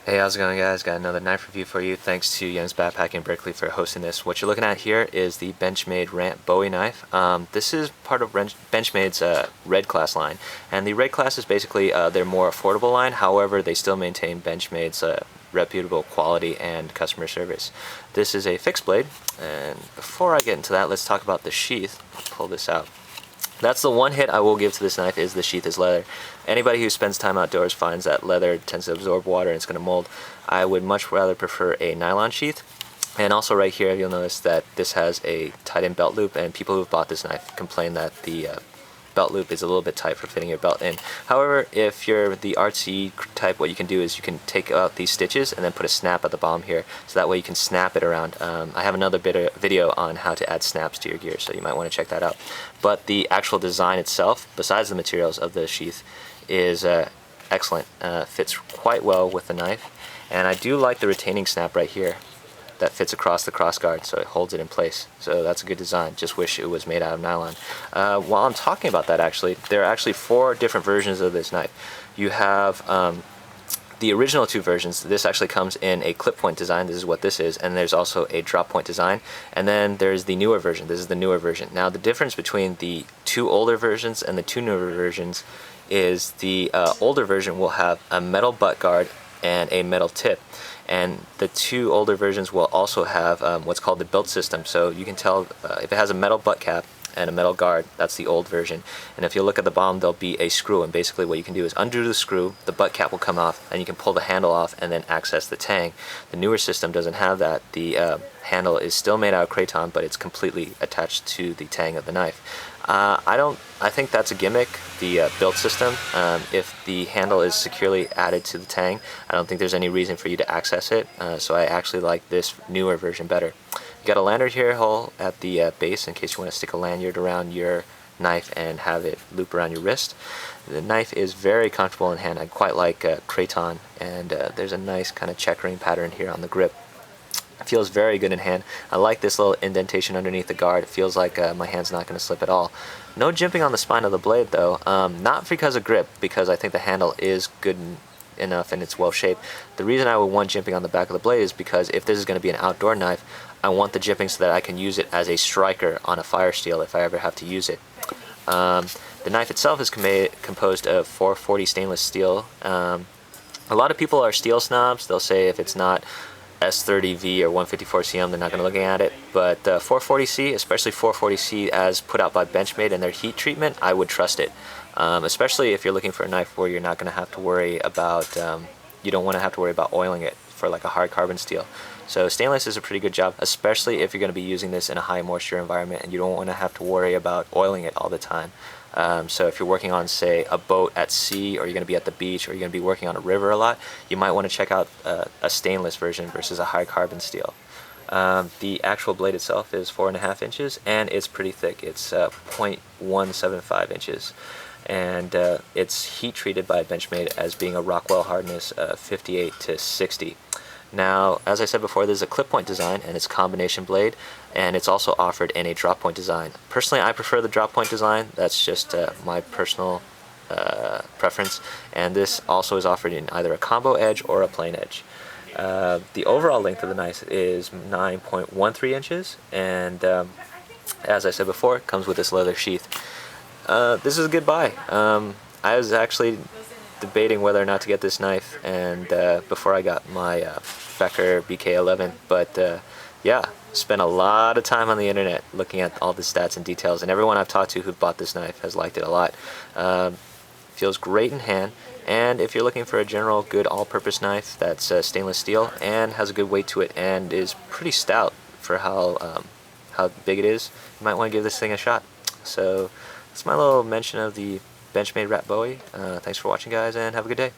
Hey, how's it going, guys? Got another knife review for you. Thanks to Young's Backpacking in Berkeley for hosting this. What you're looking at here is the Benchmade Rant Bowie knife. This is part of Benchmade's Red Class line, and the Red Class is basically their more affordable line. However, they still maintain Benchmade's reputable quality and customer service. This is a fixed blade, and before I get into that, let's talk about the sheath. I'll pull this out. That's the one hit I will give to this knife, is the sheath is leather. Anybody who spends time outdoors finds that leather tends to absorb water and it's going to mold. I would much rather prefer a nylon sheath. And also right here you'll notice that this has a tight-in belt loop, and people who've bought this knife complain that the belt loop is a little bit tight for fitting your belt in. However, if you're the artsy type, what you can do is you can take out these stitches and then put a snap at the bottom here, so that way you can snap it around. I have another video on how to add snaps to your gear, so you might want to check that out. But the actual design itself, besides the materials of the sheath, is excellent. Fits quite well with the knife, and I do like the retaining snap right here that fits across the crossguard, so it holds it in place. So that's a good design. Just wish it was made out of nylon. While I'm talking about that, actually, there are actually 4 different versions of this knife. You have the original 2 versions. This actually comes in a clip point design. This is what this is, and there's also a drop point design. And then there's the newer version. This is the newer version. Now, the difference between the 2 older versions and the 2 newer versions is the older version will have a metal butt guard and a metal tip, and the 2 older versions will also have what's called the built system. So you can tell if it has a metal butt cap and a metal guard, that's the old version. And if you look at the bottom, there'll be a screw, and basically what you can do is undo the screw, the butt cap will come off, and you can pull the handle off and then access the tang. The newer system doesn't have that. The handle is still made out of kraton, but it's completely attached to the tang of the knife. I think that's a gimmick, the built system. If the handle is securely added to the tang, I don't think there's any reason for you to access it, so I actually like this newer version better. You got a lanyard here hole at the base in case you want to stick a lanyard around your knife and have it loop around your wrist. The knife is very comfortable in hand. I quite like kraton, and there's a nice kind of checkering pattern here on the grip. It feels very good in hand. I like this little indentation underneath the guard. It feels like my hand's not going to slip at all. No jimping on the spine of the blade though, not because of grip, because I think the handle is good enough and it's well shaped. The reason I would want jimping on the back of the blade is because if this is going to be an outdoor knife, I want the jimping so that I can use it as a striker on a fire steel if I ever have to use it. The knife itself is composed of 440 stainless steel. A lot of people are steel snobs. They'll say if it's not S30V or 154CM, they're not going to look at it. But 440C, especially 440C as put out by Benchmade and their heat treatment, I would trust it. Especially if you're looking for a knife where you're not going to have to worry about, you don't want to have to worry about oiling it for like a hard carbon steel. So stainless is a pretty good job, especially if you're going to be using this in a high moisture environment and you don't want to have to worry about oiling it all the time. So if you're working on, say, a boat at sea, or you're going to be at the beach, or you're going to be working on a river a lot, you might want to check out a stainless version versus a high carbon steel. The actual blade itself is 4.5 inches, and it's pretty thick. It's 0.175 inches. And it's heat treated by Benchmade as being a Rockwell hardness 58 to 60. Now, as I said before, this is a clip point design, and it's a combination blade, and it's also offered in a drop point design. Personally, I prefer the drop point design. That's just my personal preference, and this also is offered in either a combo edge or a plain edge. The overall length of the knife is 9.13 inches, and as I said before, it comes with this leather sheath. This is a good buy. I was actually debating whether or not to get this knife, and before I got my Becker BK11, but yeah, spent a lot of time on the internet looking at all the stats and details, and everyone I've talked to who bought this knife has liked it a lot. Feels great in hand, and if you're looking for a general good all-purpose knife that's stainless steel and has a good weight to it and is pretty stout for how big it is, you might want to give this thing a shot. So that's my little mention of the Benchmade Rant Bowie. Thanks for watching, guys, and have a good day.